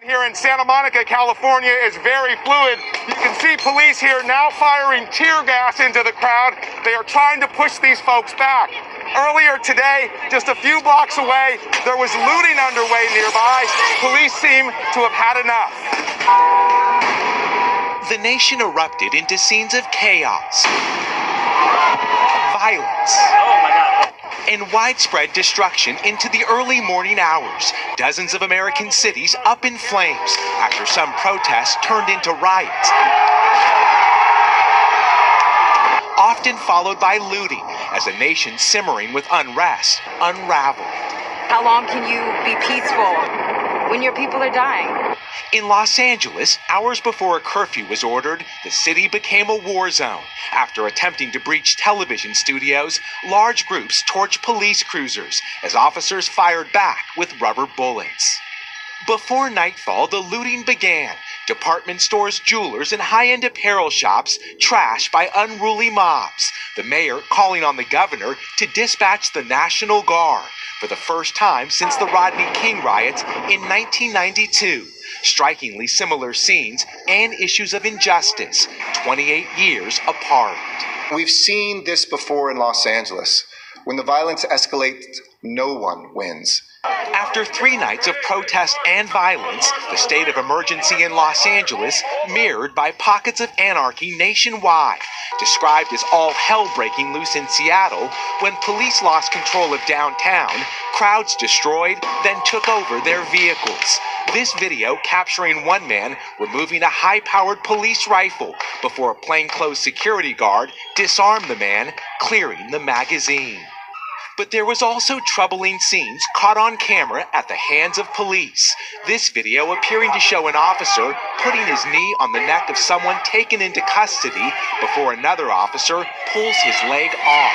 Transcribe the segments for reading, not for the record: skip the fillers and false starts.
Here in Santa Monica, California is very fluid. You can see police here now firing tear gas into the crowd. They are trying to push these folks back. Earlier today, just a few blocks away, there was looting underway nearby. Police seem to have had enough. The nation erupted into scenes of chaos, violence, and widespread destruction into the early morning hours. Dozens of American cities up in flames after some protests turned into riots, often followed by looting as a nation simmering with unrest unraveled. How long can you be peaceful when your people are dying? In Los Angeles, hours before a curfew was ordered, the city became a war zone. After attempting to breach television studios, large groups torched police cruisers as officers fired back with rubber bullets. Before nightfall, the looting began. Department stores, jewelers, and high-end apparel shops trashed by unruly mobs. The mayor calling on the governor to dispatch the National Guard for the first time since the Rodney King riots in 1992. Strikingly similar scenes and issues of injustice, 28 years apart. We've seen this before in Los Angeles. When the violence escalates, no one wins. After 3 nights of protest and violence, the state of emergency in Los Angeles mirrored by pockets of anarchy nationwide, described as all hell breaking loose in Seattle when police lost control of downtown, crowds destroyed, then took over their vehicles. This video capturing one man removing a high-powered police rifle before a plainclothes security guard disarmed the man, clearing the magazine. But there was also troubling scenes caught on camera at the hands of police. This video appearing to show an officer putting his knee on the neck of someone taken into custody before another officer pulls his leg off.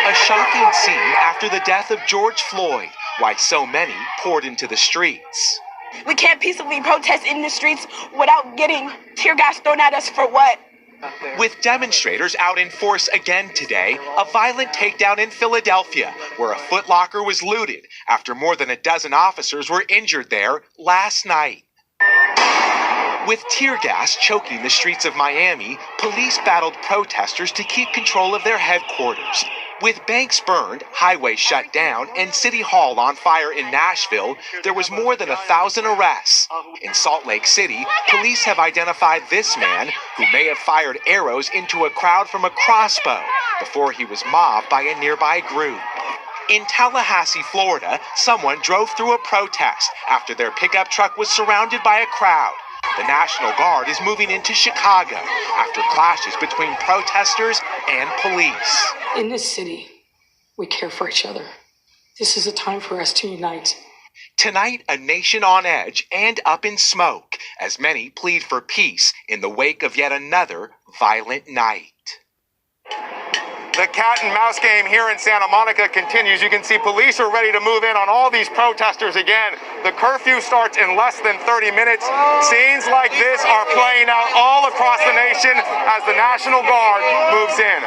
A shocking scene after the death of George Floyd, why so many poured into the streets. We can't peacefully protest in the streets without getting tear gas thrown at us for what? With demonstrators out in force again today, a violent takedown in Philadelphia, where a Foot Locker was looted after more than a dozen officers were injured there last night. With tear gas choking the streets of Miami, police battled protesters to keep control of their headquarters. With banks burned, highways shut down, and City Hall on fire in Nashville, there was more than 1,000 arrests. In Salt Lake City, police have identified this man, who may have fired arrows into a crowd from a crossbow before he was mobbed by a nearby group. In Tallahassee, Florida, someone drove through a protest after their pickup truck was surrounded by a crowd. The National Guard is moving into Chicago after clashes between protesters and police. In this city, we care for each other. This is a time for us to unite. Tonight, a nation on edge and up in smoke as many plead for peace in the wake of yet another violent night. The cat and mouse game here in Santa Monica continues. You can see police are ready to move in on all these protesters again. The curfew starts in less than 30 minutes. Scenes like this are playing out all across the nation as the National Guard moves in.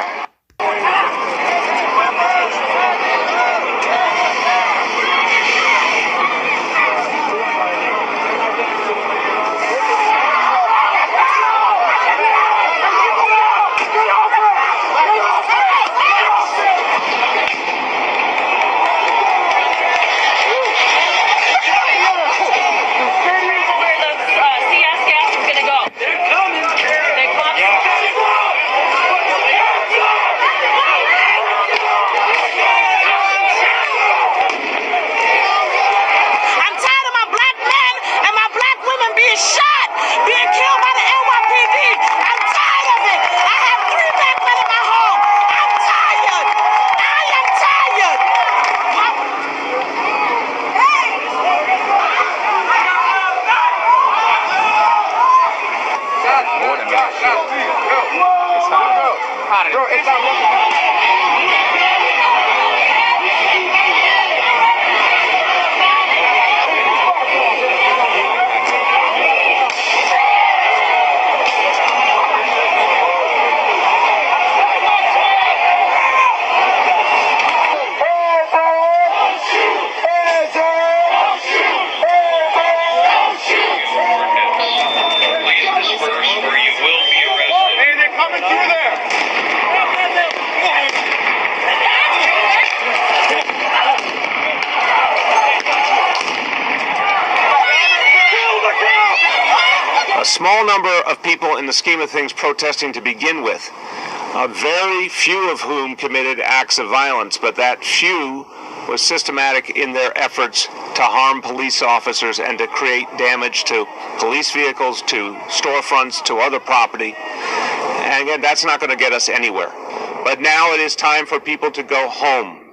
small number of people in the scheme of things protesting to begin with, very few of whom committed acts of violence, but that few was systematic in their efforts to harm police officers and to create damage to police vehicles, to storefronts, to other property. And again, that's not going to get us anywhere. But now it is time for people to go home.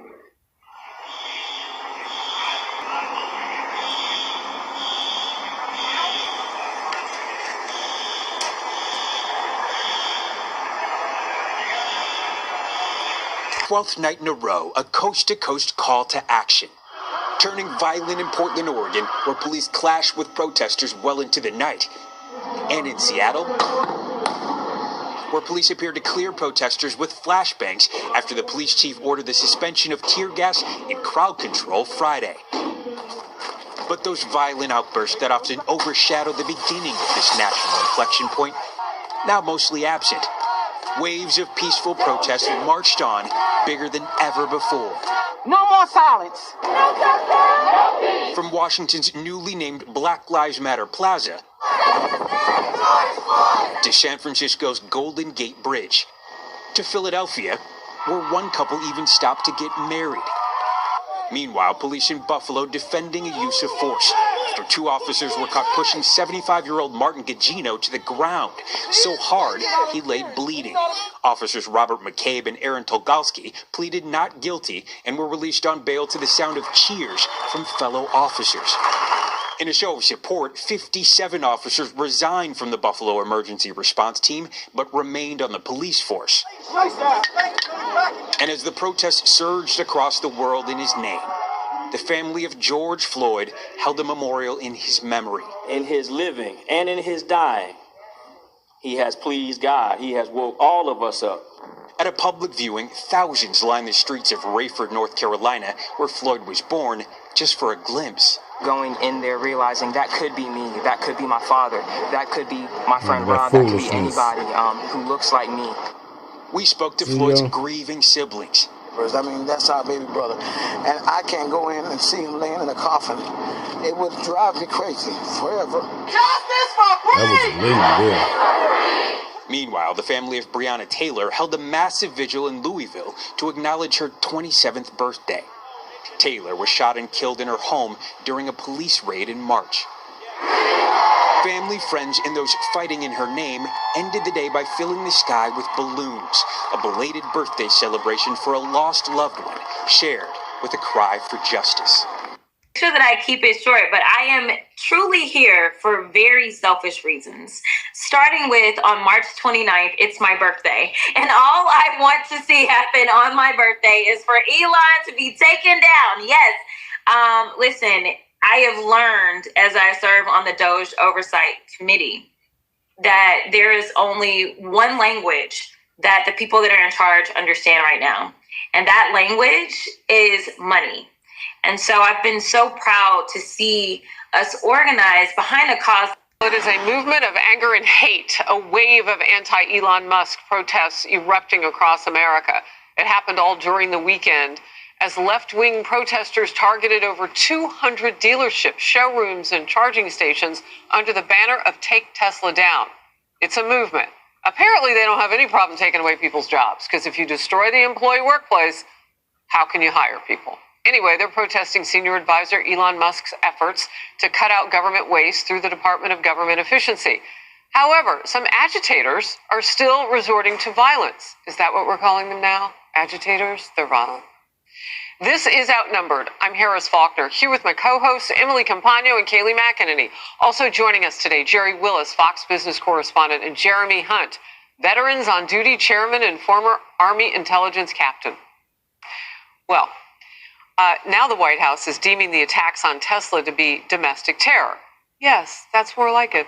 12th night in a row, a coast-to-coast call to action. Turning violent in Portland, Oregon, where police clashed with protesters well into the night. And in Seattle, where police appeared to clear protesters with flashbangs after the police chief ordered the suspension of tear gas and crowd control Friday. But those violent outbursts that often overshadow the beginning of this national inflection point, now mostly absent. Waves of peaceful protest marched on, bigger than ever before. No more silence. From Washington's newly named Black Lives Matter Plaza to San Francisco's Golden Gate Bridge to Philadelphia, where one couple even stopped to get married. Meanwhile, police in Buffalo defending a use of force after two officers were caught pushing 75-year-old Martin Gugino to the ground so hard he lay bleeding. Officers Robert McCabe and Aaron Tolgalski pleaded not guilty and were released on bail to the sound of cheers from fellow officers. In a show of support, 57 officers resigned from the Buffalo Emergency Response Team but remained on the police force. And as the protests surged across the world in his name, the family of George Floyd held a memorial in his memory. In his living and in his dying, he has pleased God. He has woke all of us up. At a public viewing, thousands lined the streets of Rayford, North Carolina, where Floyd was born, just for a glimpse. Going in there realizing that could be me, that could be my father, that could be my friend Rob, that could be anybody who looks like me. We spoke to Floyd's grieving siblings. I mean, that's our baby brother. And I can't go in and see him laying in a coffin. It would drive me crazy forever. Justice for Breonna! That was a lady there. Meanwhile, the family of Breonna Taylor held a massive vigil in Louisville to acknowledge her 27th birthday. Taylor was shot and killed in her home during a police raid in March. Family, friends, and those fighting in her name ended the day by filling the sky with balloons, a belated birthday celebration for a lost loved one, shared with a cry for justice. Sure that I keep it short, but I am truly here for very selfish reasons. Starting with on March 29th, it's my birthday. And all I want to see happen on my birthday is for Elon to be taken down. Yes. Listen, I have learned as I serve on the Doge Oversight Committee that there is only one language that the people that are in charge understand right now. And that language is money. And so I've been so proud to see us organize behind a cause. It is a movement of anger and hate, a wave of anti-Elon Musk protests erupting across America. It happened all during the weekend as left-wing protesters targeted over 200 dealerships, showrooms, and charging stations under the banner of Take Tesla Down. It's a movement. Apparently, they don't have any problem taking away people's jobs, because if you destroy the employee workplace, how can you hire people? Anyway, they're protesting senior advisor Elon Musk's efforts to cut out government waste through the Department of Government Efficiency. However, some agitators are still resorting to violence. Is that what we're calling them now? Agitators? They're violent. This is Outnumbered. I'm Harris Faulkner, here with my co-hosts Emily Campagno and Kaylee McEnany. Also joining us today, Jerry Willis, Fox Business correspondent, and Jeremy Hunt, Veterans on Duty chairman and former Army intelligence captain. Well, now the White House is deeming the attacks on Tesla to be domestic terror. Yes, that's more like it.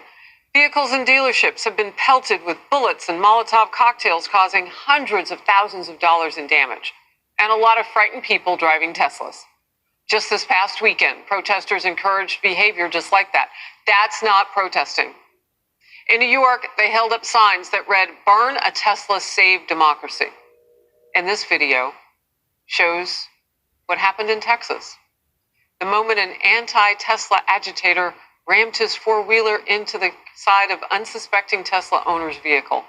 Vehicles and dealerships have been pelted with bullets and Molotov cocktails, causing hundreds of thousands of dollars in damage. And a lot of frightened people driving Teslas. Just this past weekend, protesters encouraged behavior just like that. That's not protesting. In New York, they held up signs that read, "Burn a Tesla, save democracy." And this video shows what happened in Texas. The moment an anti-Tesla agitator rammed his four-wheeler into the side of unsuspecting Tesla owner's vehicle.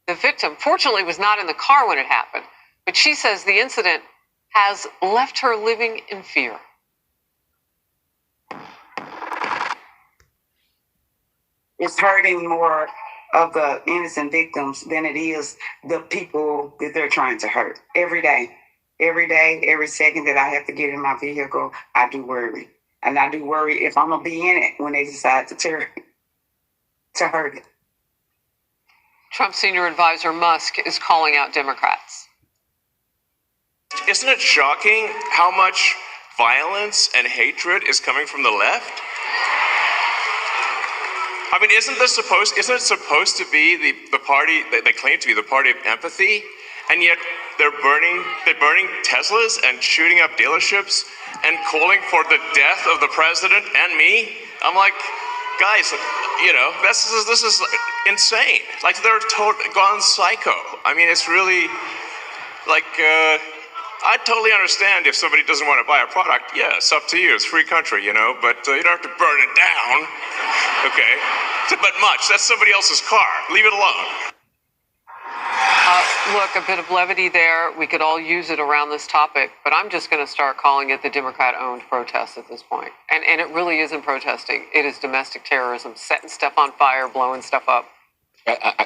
The victim, fortunately, was not in the car when it happened, but she says the incident has left her living in fear. It's hurting more of the innocent victims than it is the people that they're trying to hurt. Every day, every second that I have to get in my vehicle, I do worry. And I do worry if I'm going to be in it when they decide to hurt it. Trump senior advisor Musk is calling out Democrats. Isn't it shocking how much violence and hatred is coming from the left? I mean, isn't it supposed to be the party that they claim to be the party of empathy, and yet they're burning Teslas and shooting up dealerships and calling for the death of the president and me? I'm like, guys, you know, this is insane. Like, they're gone psycho. I mean, it's really like, I totally understand if somebody doesn't want to buy a product. Yeah, it's up to you. It's a free country, you know, but you don't have to burn it down. Okay? But that's somebody else's car. Leave it alone. Look, a bit of levity there. We could all use it around this topic, but I'm just going to start calling it the Democrat-owned protest at this point. And it really isn't protesting. It is domestic terrorism, setting stuff on fire, blowing stuff up.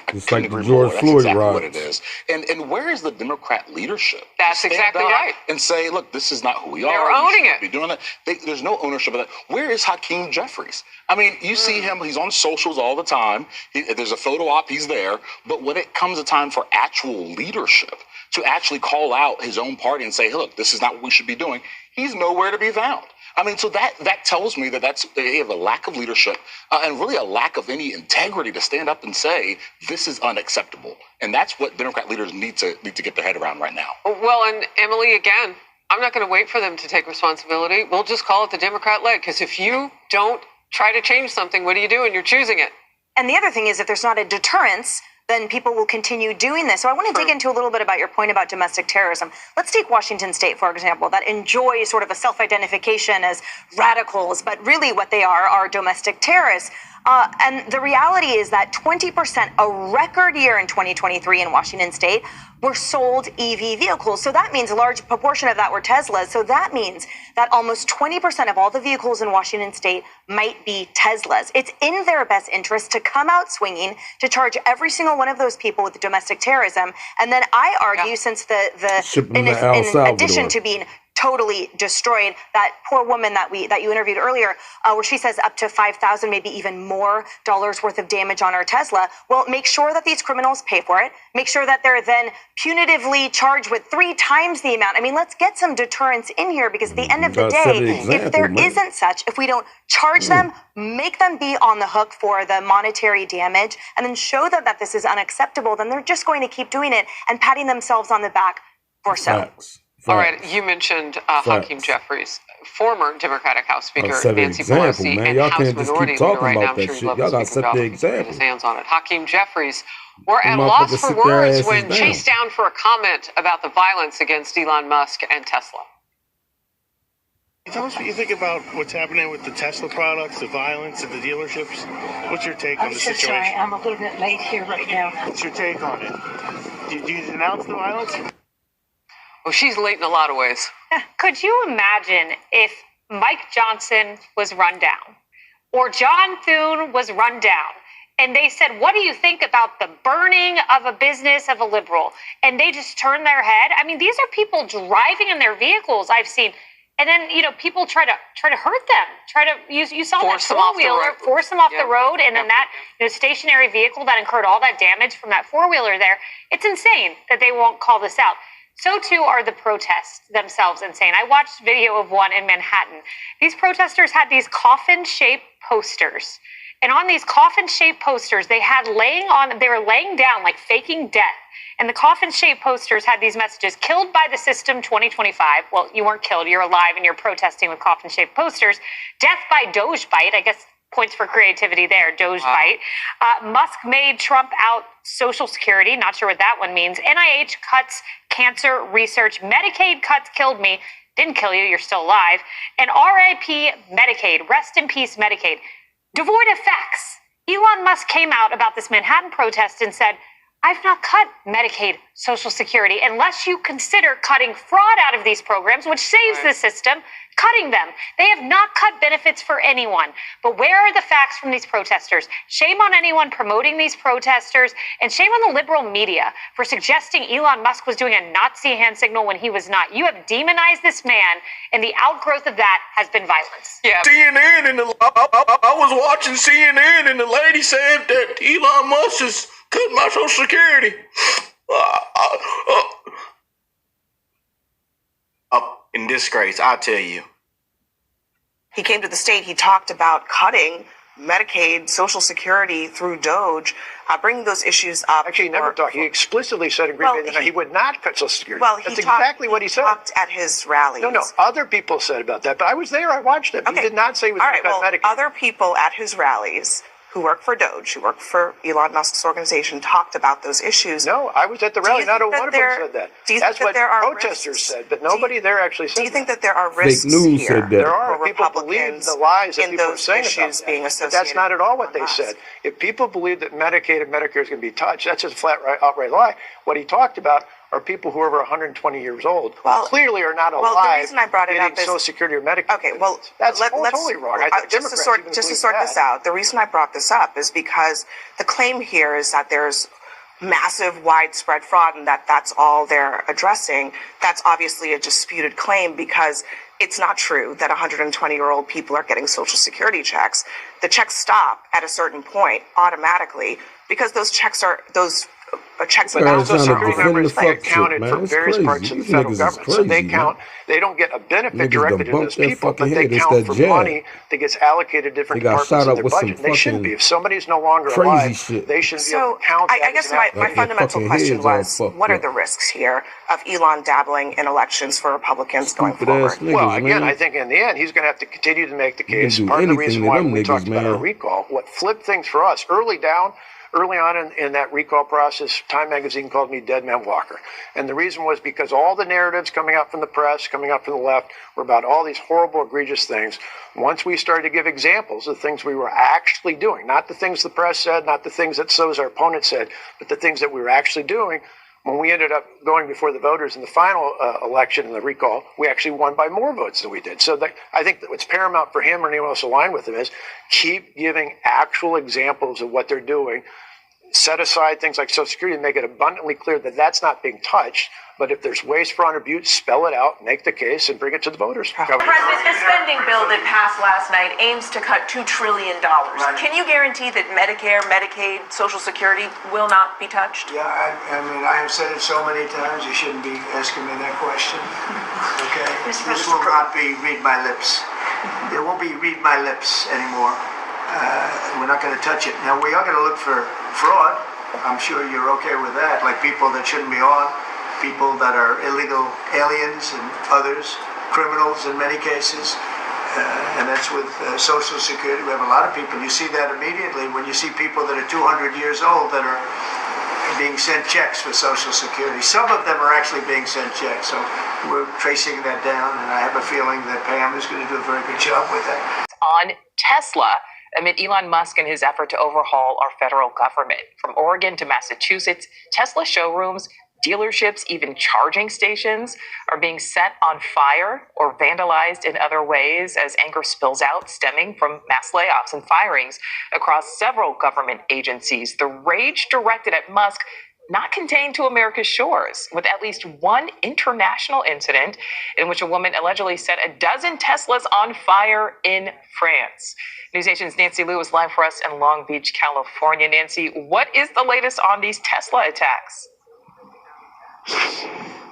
It's like the George Floyd riots. What it is. And where is the Democrat leadership? That's exactly right. And say, look, this is not who we are. They're owning it. Be doing that. There's no ownership of that. Where is Hakeem Jeffries? I mean, you see him, he's on socials all the time. There's a photo op, he's there. But when it comes a time for actual leadership, to actually call out his own party and say, hey, look, this is not what we should be doing, he's nowhere to be found. I mean, so that tells me that they have a lack of leadership and really a lack of any integrity to stand up and say this is unacceptable. And that's what Democrat leaders need to get their head around right now. Well, and Emily, again, I'm not going to wait for them to take responsibility. We'll just call it the Democrat-led, because if you don't try to change something, what are you doing? You're choosing it. And the other thing is, if there's not a deterrence, then people will continue doing this. So I want to dig into a little bit about your point about domestic terrorism. Let's take Washington State, for example, that enjoys sort of a self-identification as radicals, but really what they are domestic terrorists. And the reality is that 20%, a record year in 2023 in Washington State, were sold EV vehicles. So that means a large proportion of that were Teslas. So that means that almost 20% of all the vehicles in Washington State might be Teslas. It's in their best interest to come out swinging, to charge every single one of those people with domestic terrorism. And then I argue, since in addition to being totally destroyed, that poor woman that you interviewed earlier, where she says up to $5,000, maybe even more dollars worth of damage on her Tesla. Well, make sure that these criminals pay for it. Make sure that they're then punitively charged with 3 times the amount. I mean, let's get some deterrence in here, because at the end of the day, if there isn't such, if we don't charge them, make them be on the hook for the monetary damage, and then show them that this is unacceptable, then they're just going to keep doing it and patting themselves on the back for so. All right, you mentioned Hakeem Jeffries, former Democratic House Speaker Nancy Pelosi, and y'all House can't just Minority keep Leader talking right now. about I'm that sure shit. you'd love Y'all to gotta speak set about the it, get example. his hands on it. Hakeem Jeffries were at a Motherfuckers loss for sit their words asses when down. chased down for a comment about the violence against Elon Musk and Tesla. Tell us what you think about what's happening with the Tesla products, the violence at the dealerships. What's your take on the situation? Sorry, I'm a little bit late here right now. What's your take on it? Do you denounce the violence? Well, she's late in a lot of ways. Could you imagine if Mike Johnson was run down, or John Thune was run down, and they said, what do you think about the burning of a business of a liberal? And they just turn their head. I mean, these are people driving in their vehicles I've seen. And then, people try to hurt them, you saw that four-wheeler, force them off the road, and then that stationary vehicle that incurred all that damage from that four-wheeler there. It's insane that they won't call this out. So too are the protests themselves insane. I watched video of one in Manhattan. These protesters had these coffin-shaped posters. And on these coffin-shaped posters, they were laying down, like faking death. And the coffin-shaped posters had these messages: killed by the system 2025. Well, you weren't killed, you're alive, and you're protesting with coffin-shaped posters. Death by Doge bite, I guess points for creativity there, Doge bite. Musk made Trump out Social Security, not sure what that one means. NIH cuts cancer research. Medicaid cuts killed me. Didn't kill you, you're still alive. And RIP Medicaid, rest in peace Medicaid. devoid of facts. Elon Musk came out about this Manhattan protest and said, I've not cut Medicaid, Social Security, unless you consider cutting fraud out of these programs, which saves the system, cutting them. They have not cut benefits for anyone. But where are the facts from these protesters? Shame on anyone promoting these protesters, and shame on the liberal media for suggesting Elon Musk was doing a Nazi hand signal when he was not. You have demonized this man, and the outgrowth of that has been violence. Yeah. CNN, and I was watching CNN, and the lady said that Elon Musk is cutting my Social Security. Up in disgrace, I tell you. He came to the state, he talked about cutting Medicaid, Social Security through Doge, bringing those issues up. Actually, he never talked. He explicitly said in Green Bay that he would not cut Social Security. Well, That's exactly what he said. Talked at his rallies. No, other people said about that, but I was there, I watched it. Okay. He did not say he was going to cut Medicaid. Other people at his rallies who work for Doge, who work for Elon Musk's organization, talked about those issues. No, I was at the rally. Not a one of them said that. That's what protesters said, but nobody there actually said that. Do you think that there are risks news here? said that. There are. People believe the lies that people are saying about that. Being But that's not at all what they said. If people believe that Medicaid and Medicare is going to be touched, that's just a flat, outright lie. What he talked about are people who are over 120 years old, who clearly are not alive. Well, the reason I brought it up is Social Security or Medicare. Okay, well, that's totally wrong. Just to sort this out, the reason I brought this up is because the claim here is that there's massive, widespread fraud, and that's all they're addressing. That's obviously a disputed claim because it's not true that 120-year-old people are getting Social Security checks. The checks stop at a certain point automatically because those checks are checks But about Social Security numbers are counted from various parts of the federal government. So they count, they don't get a benefit directly to those people, but they count for money that gets allocated to different departments of their budget. They shouldn't be. If somebody's no longer alive, they shouldn't be able to count that. I guess my fundamental question was, what are the risks here of Elon dabbling in elections for Republicans going forward? Well, again, I think in the end, he's going to have to continue to make the case. Part of the reason why we talked about a recall, what flipped things for us early on in that recall process, Time Magazine called me Dead Man Walker. And the reason was because all the narratives coming out from the press, coming out from the left, were about all these horrible, egregious things. Once we started to give examples of things we were actually doing, not the things the press said, not the things that Soros, our opponent, said, but the things that we were actually doing, when we ended up going before the voters in the final election in the recall, we actually won by more votes than we did. So I think that what's paramount for him or anyone else aligned with him is keep giving actual examples of what they're doing. Set aside things like Social Security and make it abundantly clear that that's not being touched. But if there's waste, fraud, or abuse, spell it out, make the case, and bring it to the voters. President, the spending bill that passed last night aims to cut $2 trillion. Right. Can you guarantee that Medicare, Medicaid, Social Security will not be touched? Yeah, I mean, I have said it so many times, you shouldn't be asking me that question. Okay? This will not be read my lips. It won't be read my lips anymore. We're not going to touch it. Now, we are going to look for fraud. I'm sure you're okay with that, like people that shouldn't be on, people that are illegal aliens and others, criminals in many cases, and that's with Social Security. We have a lot of people. You see that immediately when you see people that are 200 years old that are being sent checks for Social Security. Some of them are actually being sent checks, so we're tracing that down, and I have a feeling that Pam is going to do a very good job with that. On Tesla, amid Elon Musk and his effort to overhaul our federal government. From Oregon to Massachusetts, Tesla showrooms, dealerships, even charging stations are being set on fire or vandalized in other ways as anger spills out, stemming from mass layoffs and firings across several government agencies. The rage directed at Musk not contained to America's shores, with at least one international incident in which a woman allegedly set a dozen Teslas on fire in France. NewsNation's Nancy Liu is live for us in Long Beach, California. Nancy, what is the latest on these Tesla attacks?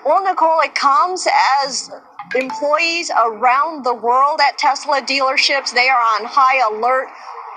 Well, Nicole, it comes as employees around the world at Tesla dealerships, they are on high alert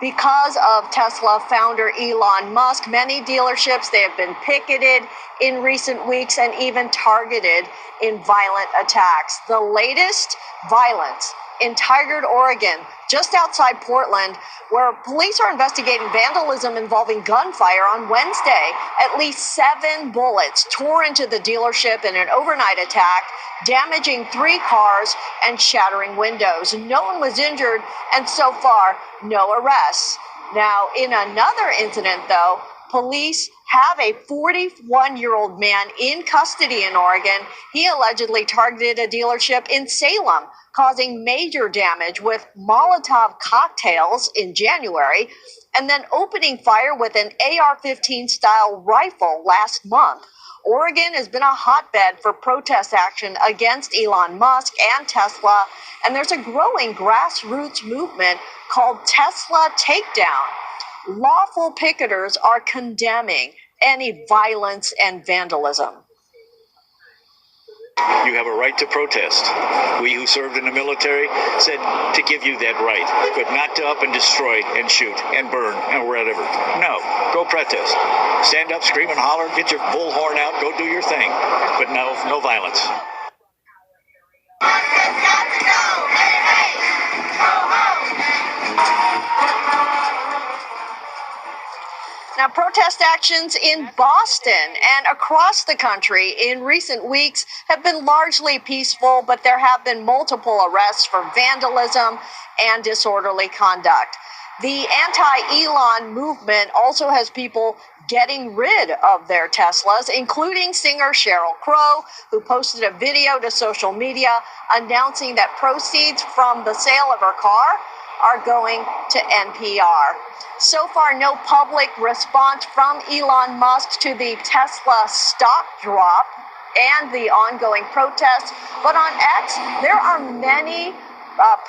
because of Tesla founder Elon Musk. Many dealerships, they have been picketed in recent weeks and even targeted in violent attacks. The latest, violence in Tigard, Oregon, just outside Portland, where police are investigating vandalism involving gunfire on Wednesday. At least 7 bullets tore into the dealership in an overnight attack, damaging 3 cars and shattering windows. No one was injured, and so far, no arrests. Now, in another incident, though, police have a 41-year-old man in custody in Oregon. He allegedly targeted a dealership in Salem, causing major damage with Molotov cocktails in January, and then opening fire with an AR-15 style rifle last month. Oregon has been a hotbed for protest action against Elon Musk and Tesla, and there's a growing grassroots movement called Tesla Takedown. Lawful picketers are condemning any violence and vandalism. You have a right to protest. We who served in the military said to give you that right, but not to up and destroy and shoot and burn and whatever. No, go protest. Stand up, scream and holler, get your bullhorn out, go do your thing, but no violence. Now, protest actions in Boston and across the country in recent weeks have been largely peaceful, but there have been multiple arrests for vandalism and disorderly conduct. The anti-Elon movement also has people getting rid of their Teslas, including singer Sheryl Crow, who posted a video to social media announcing that proceeds from the sale of her car are going to NPR. So far, no public response from Elon Musk to the Tesla stock drop and the ongoing protests. But on X, there are many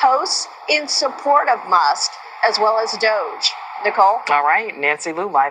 posts in support of Musk, as well as Doge. Nicole? All right, Nancy Lou live.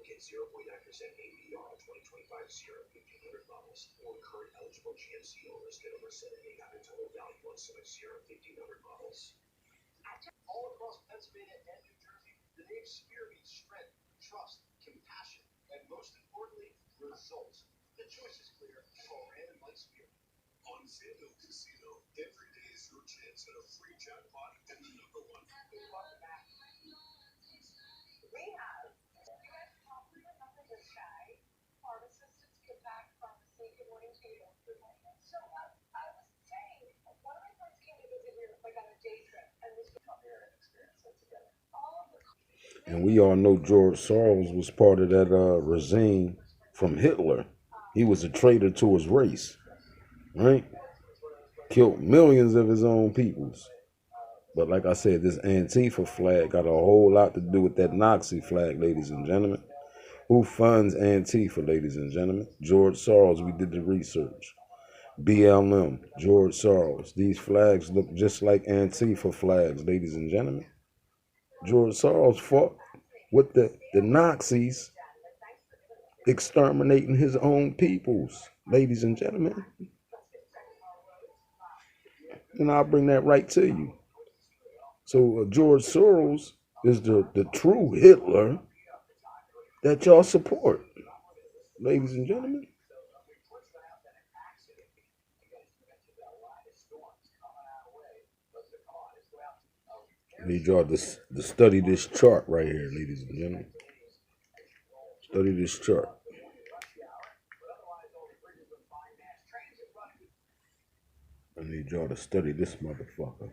Get 0.9% APR on 2025 Sierra 1500 models, or current eligible GMC owners get over $7,800 total value on select Sierra 1500 models. All across Pennsylvania and New Jersey, the name Spear means strength, trust, compassion, and most importantly, results. The choice is clear. Call Rand and Mike Spear. On Sandhill Casino, every day is your chance at a free jackpot and the number one. We have And we all know George Soros was part of that regime from Hitler. He was a traitor to his race, right? Killed millions of his own peoples. But like I said, this Antifa flag got a whole lot to do with that Nazi flag, ladies and gentlemen. Who funds Antifa, ladies and gentlemen? George Soros. We did the research. BLM, George Soros. These flags look just like Antifa flags, ladies and gentlemen. George Soros fought with the Nazis exterminating his own peoples, ladies and gentlemen. And I'll bring that right to you. So George Soros is the true Hitler that y'all support, ladies and gentlemen. I need y'all to study this chart right here, ladies and gentlemen. Study this chart. I need y'all to study this motherfucker.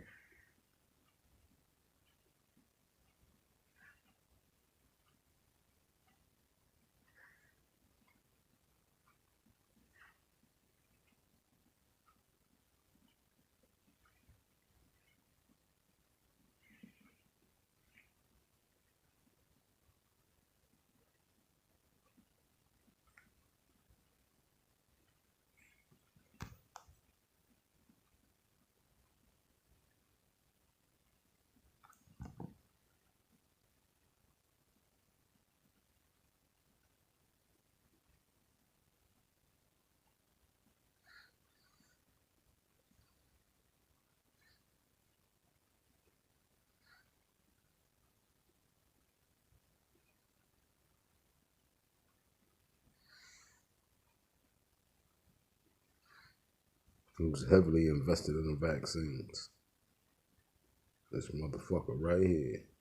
Who's heavily invested in the vaccines. This motherfucker right here.